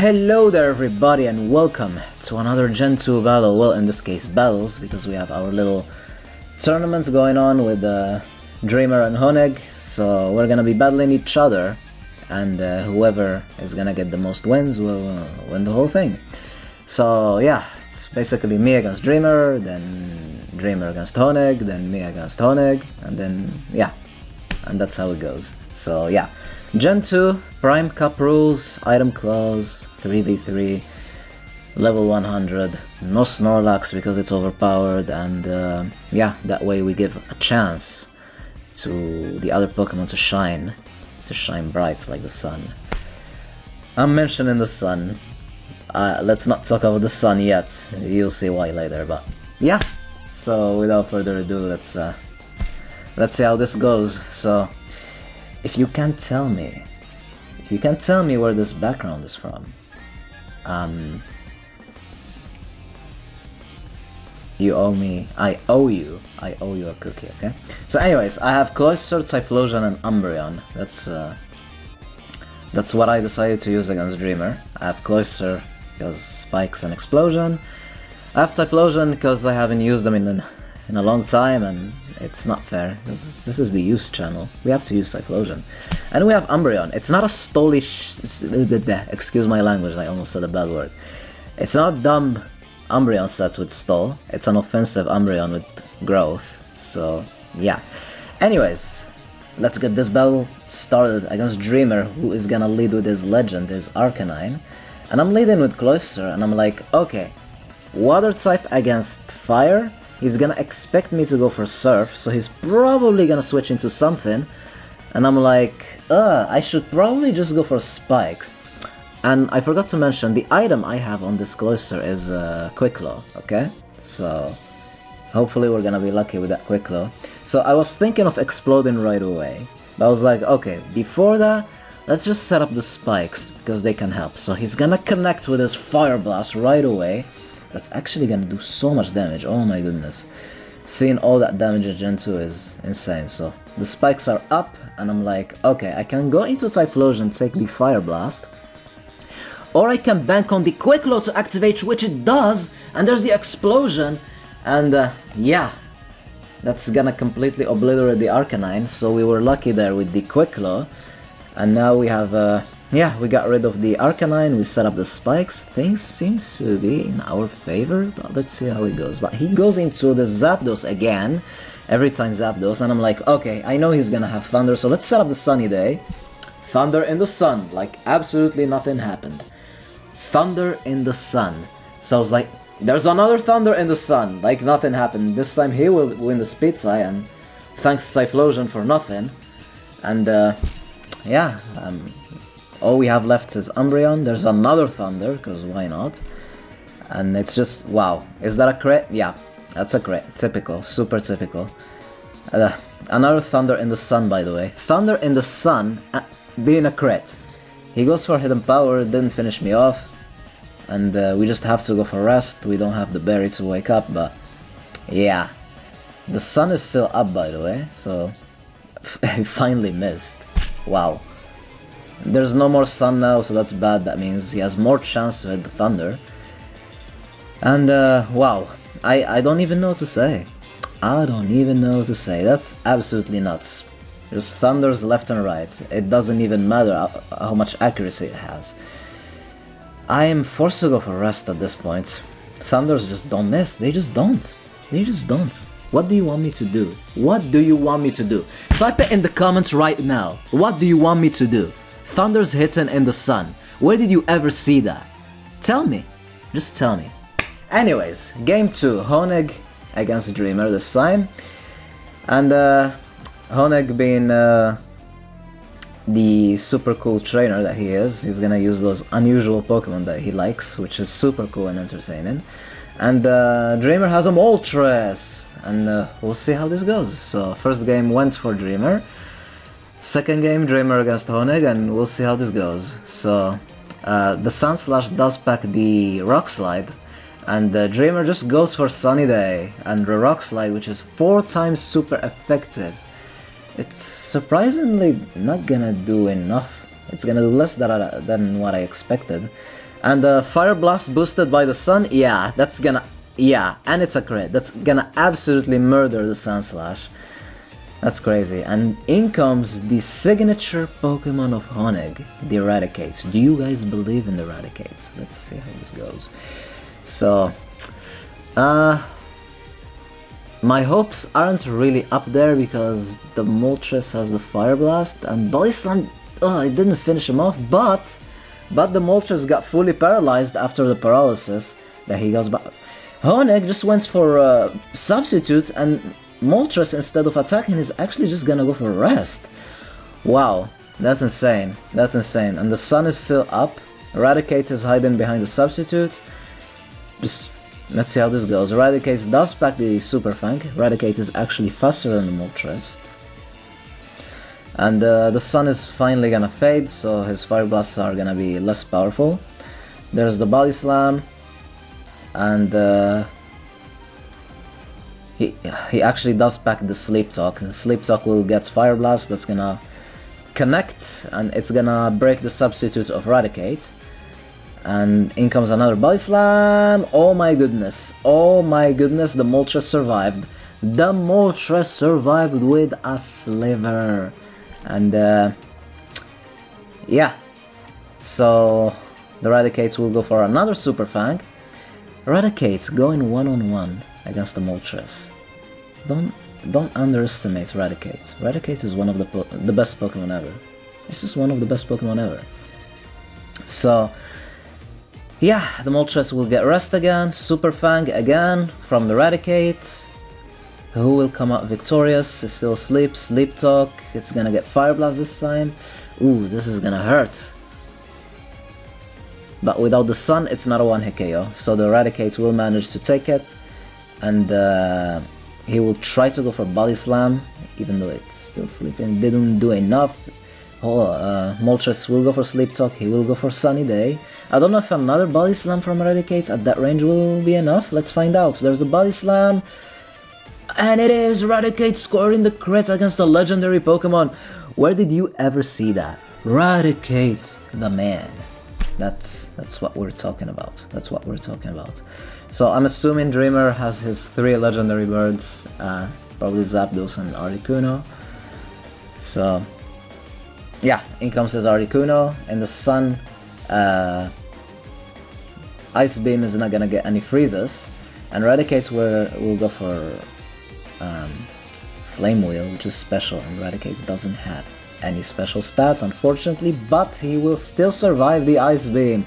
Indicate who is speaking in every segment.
Speaker 1: Hello there everybody and welcome to another Gen 2 battle, well in this case battles, because we have our little tournaments going on with Dreamer and Honig, so we're gonna be battling each other, and whoever is gonna get the most wins will win the whole thing. So yeah, it's basically me against Dreamer, then Dreamer against Honig, then me against Honig, and then yeah, and that's how it goes. So yeah, Gen 2, Prime Cup rules, item clause, 3v3, level 100, no Snorlax because it's overpowered, and yeah, that way we give a chance to the other Pokemon to shine bright like the sun. I'm mentioning the sun, let's not talk about the sun yet, you'll see why later, but yeah, so without further ado, let's see how this goes. So if you can't tell me where this background is from, you owe me, I owe you a cookie, okay? So anyways, I have Cloyster, Typhlosion and Umbreon. That's what I decided to use against Dreamer. I have Cloyster because Spikes and Explosion. I have Typhlosion because I haven't used them in a long time, and it's not fair. This is the use channel. We have to use Typhlosion. And we have Umbreon. It's not a excuse my language, I almost said a bad word. It's not a dumb Umbreon set with Stall. It's an offensive Umbreon with Growth. So yeah. Anyways, let's get this battle started against Dreamer, who is gonna lead with his Legend, his Arcanine. And I'm leading with Cloyster, and I'm like, okay, Water type against Fire. He's gonna expect me to go for Surf, so he's probably gonna switch into something. And I'm like, I should probably just go for Spikes. And I forgot to mention, the item I have on this Cloyster is Quick Claw, okay? So hopefully we're gonna be lucky with that Quick Claw. So I was thinking of exploding right away, but I was like, okay, before that, let's just set up the Spikes, because they can help. So he's gonna connect with his Fire Blast right away. That's actually gonna do so much damage, oh my goodness. Seeing all that damage in Gen 2 is insane. So the Spikes are up, and I'm like, okay, I can go into Typhlosion, take the Fire Blast, or I can bank on the Quick Claw to activate, which it does, and there's the Explosion, and yeah, that's gonna completely obliterate the Arcanine, so we were lucky there with the Quick Claw, and now we have, yeah, we got rid of the Arcanine, we set up the Spikes, things seems to be in our favor, but let's see how it goes. But he goes into the Zapdos again, every time Zapdos, and I'm like, okay, I know he's gonna have Thunder, so let's set up the Sunny Day. Thunder in the sun, like absolutely nothing happened. Thunder in the sun. So I was like, there's another Thunder in the sun, like nothing happened. This time he will win the Speed tie, and thanks Typhlosion for nothing. And yeah, all we have left is Umbreon. There's another Thunder, because why not? And it's just, wow. Is that a crit? Yeah, that's a crit. Typical, super typical. Another Thunder in the sun, by the way. Thunder in the sun being a crit. He goes for Hidden Power, didn't finish me off. And we just have to go for rest. We don't have the berry to wake up, but yeah. The sun is still up, by the way, so I finally missed. Wow. There's no more sun now, so that's bad. That means he has more chance to hit the Thunder. And wow, I don't even know what to say. I don't even know what to say. That's absolutely nuts. There's Thunders left and right. It doesn't even matter how much accuracy it has. I am forced to go for rest at this point. Thunders just don't miss. They just don't. They just don't. What do you want me to do? What do you want me to do? Type it in the comments right now. What do you want me to do? Thunder's hitting in the sun. Where did you ever see that? Tell me. Just tell me. Anyways, game 2. Honig against Dreamer this time. And Honig being the super cool trainer that he is, he's gonna use those unusual Pokemon that he likes, which is super cool and entertaining. And Dreamer has a Moltres, and we'll see how this goes. So first game went for Dreamer. Second game, Dreamer against Honig, and we'll see how this goes. So the Sun Slash does pack the Rock Slide, and Dreamer just goes for Sunny Day and the Rock Slide, which is 4 times super effective. It's surprisingly not gonna do enough. It's gonna do less than what I expected. And the Fire Blast boosted by the Sun, yeah, that's gonna... Yeah, and it's a crit. That's gonna absolutely murder the Sun Slash. That's crazy. And in comes the signature Pokemon of Honig, the Eradicates. Do you guys believe in the Eradicates? Let's see how this goes. So, my hopes aren't really up there because the Moltres has the Fire Blast and Body Slam, it didn't finish him off, but the Moltres got fully paralyzed after the paralysis that he got back. Honig just went for Substitute, and Moltres, instead of attacking, is actually just gonna go for Rest. Wow, that's insane. That's insane. And the Sun is still up. Eradicate is hiding behind the Substitute. Just let's see how this goes. Eradicate does pack the Super Fang. Eradicate is actually faster than the Moltres. And the Sun is finally gonna fade, so his Fire Blasts are gonna be less powerful. There's the Body Slam. And he actually does pack the Sleep Talk. The Sleep Talk will get Fire Blast, that's gonna connect, and it's gonna break the Substitute of Eradicate. And in comes another Body Slam. Oh my goodness, the Moltres survived. The Moltres survived with a Sliver. And yeah, so the Eradicates will go for another Super Fang. Eradicate's going one-on-one against the Moltres. Don't underestimate Eradicate. Eradicate is one of the best Pokemon ever. This is one of the best Pokemon ever. So, yeah, the Moltres will get Rest again, Super Fang again from the Eradicate. Who will come out victorious? It's still Sleep Talk. It's gonna get Fire Blast this time. Ooh, this is gonna hurt. But without the Sun, it's not a one-hit KO, so the Eradicate will manage to take it, and he will try to go for Body Slam, even though it's still sleeping. Didn't do enough. Moltres will go for Sleep Talk, he will go for Sunny Day. I don't know if another Body Slam from Eradicate at that range will be enough, let's find out. So there's the Body Slam, and it is Eradicate scoring the crit against a legendary Pokemon. Where did you ever see that? Eradicate the man. That's what we're talking about. That's what we're talking about. So I'm assuming Dreamer has his 3 legendary birds, probably Zapdos and Articuno. So yeah, in comes his Articuno, and the Sun Ice Beam is not gonna get any freezes, and Eradicate will go for Flame Wheel, which is special, and Eradicate doesn't have any special stats, unfortunately, but he will still survive the Ice Beam.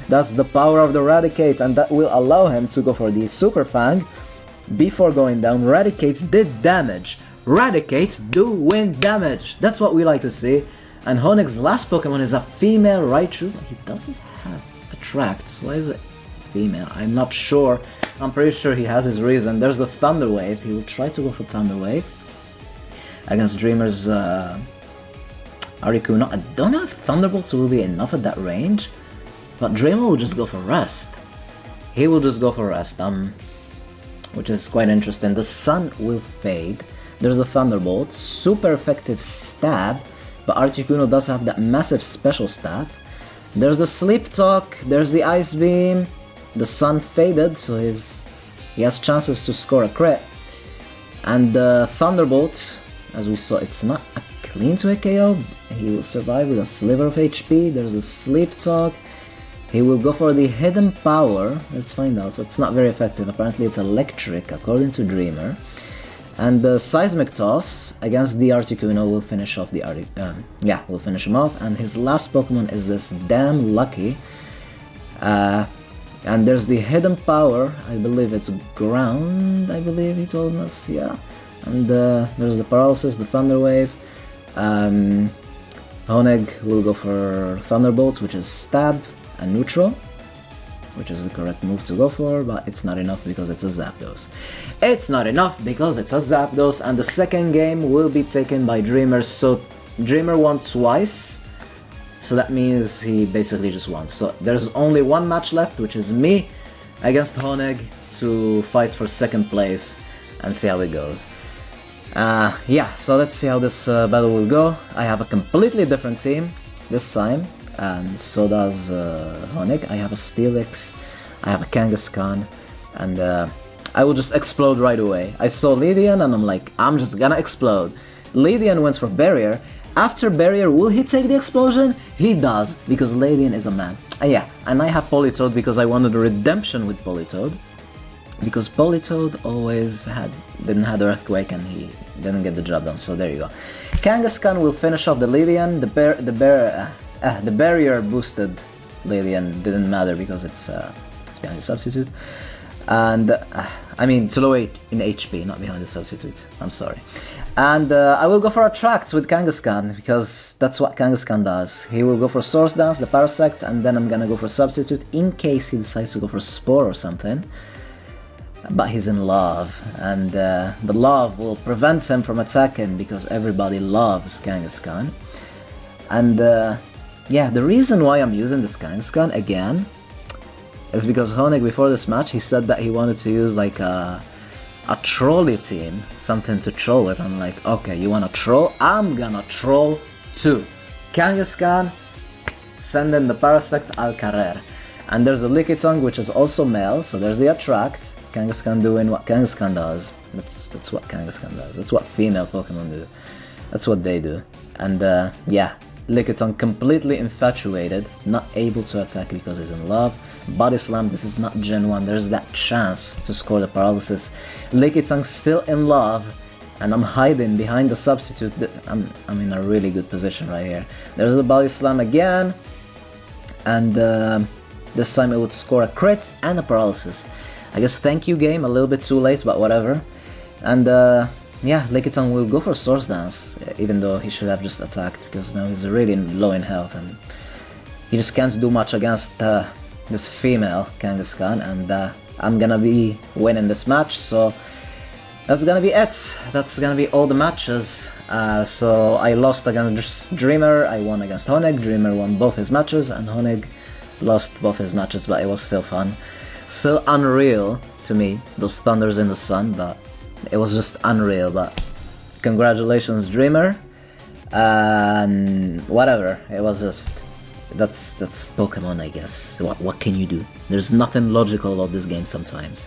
Speaker 1: That's the power of the Eradicate, and that will allow him to go for the Super Fang. Before going down, Eradicate did damage. Eradicate doing damage. That's what we like to see. And Honig's last Pokemon is a female Raichu. He doesn't have Attracts. Why is it female? I'm not sure. I'm pretty sure he has his reason. There's the Thunder Wave. He will try to go for Thunder Wave against Dreamer's Articuno. I don't know if Thunderbolts will be enough at that range, but Dreamer will just go for Rest. He will just go for Rest, which is quite interesting. The Sun will fade. There's a Thunderbolt, super effective stab, but Articuno does have that massive special stat. There's the Sleep Talk, there's the Ice Beam. The Sun faded, so he has chances to score a crit. And the Thunderbolt, as we saw, it's not a clean to a KO. He will survive with a sliver of HP. There's a Sleep Talk. He will go for the Hidden Power. Let's find out. So it's not very effective. Apparently it's electric, according to Dreamer. And the Seismic Toss against the Articuno will finish off the will finish him off. And his last Pokemon is this Damn Lucky. And there's the Hidden Power. I believe it's Ground. I believe he told us. Yeah. And there's the Paralysis, the Thunder Wave. Honig will go for Thunderbolts, which is Stab and Neutral, which is the correct move to go for, but it's not enough because it's a Zapdos. It's not enough because it's a Zapdos, and the second game will be taken by Dreamer. So Dreamer won twice, so that means he basically just won. So there's only one match left, which is me against Honig to fight for second place and see how it goes. Yeah, so let's see how this battle will go. I have a completely different team this time. and so does Honig. I have a Steelix, I have a Kangaskhan, and I will just explode right away. I saw Lydian and I'm like, I'm just gonna explode. Lydian went for Barrier. After Barrier, will he take the explosion? He does, because Lydian is a man. Yeah, and I have Politoed because I wanted a redemption with Politoed. Because Politoed always didn't have Earthquake and he didn't get the job done, so there you go. Kangaskhan will finish off the Lydian. The Barrier boosted Lydian didn't matter because it's behind the substitute. And I mean, it's low in HP, not behind the substitute. I'm sorry. And I will go for Attract with Kangaskhan, because that's what Kangaskhan does. He will go for Source Dance, the Parasect, and then I'm gonna go for Substitute in case he decides to go for Spore or something. But he's in love, and the love will prevent him from attacking because everybody loves Kangaskhan. And yeah, the reason why I'm using this Kangaskhan again is because Honig, before this match, he said that he wanted to use like a trolley team, something to troll with. I'm like, okay, you wanna troll? I'm gonna troll too. Kangaskhan, send in the Parasect al Carrer. And there's the Lickitung, which is also male, so there's the Attract. Kangaskhan doing what Kangaskhan does. That's what Kangaskhan does. That's what female Pokemon do. That's what they do. And yeah, Lickitung completely infatuated, not able to attack because he's in love. Body Slam, this is not Gen 1, there's that chance to score the paralysis. Lickitung still in love, and I'm hiding behind the substitute. I'm in a really good position right here. There's the Body Slam again, and this time it would score a crit and a paralysis. I guess thank you game, a little bit too late, but whatever. And yeah, Lickitung will go for Source Dance, even though he should have just attacked, because now he's really low in health, and he just can't do much against this female Kangaskhan, and I'm gonna be winning this match, so that's gonna be it. That's gonna be all the matches. So I lost against Dreamer, I won against Honig. Dreamer won both his matches, and Honig lost both his matches, but it was still fun. Still unreal to me, those thunders in the sun, but it was just unreal. But congratulations, Dreamer, and whatever, it was just, that's Pokemon, I guess. What can you do? There's nothing logical about this game sometimes.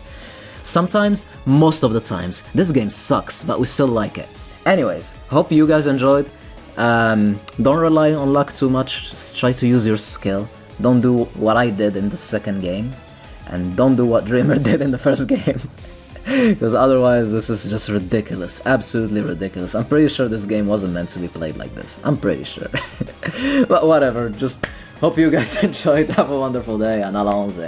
Speaker 1: Sometimes, most of the times, this game sucks, but we still like it. Anyways, hope you guys enjoyed. Don't rely on luck too much, just try to use your skill. Don't do what I did in the second game, and don't do what Dreamer did in the first game. Because otherwise this is just ridiculous, absolutely ridiculous. I'm pretty sure this game wasn't meant to be played like this, I'm pretty sure. But whatever, just hope you guys enjoyed, have a wonderful day, and allons.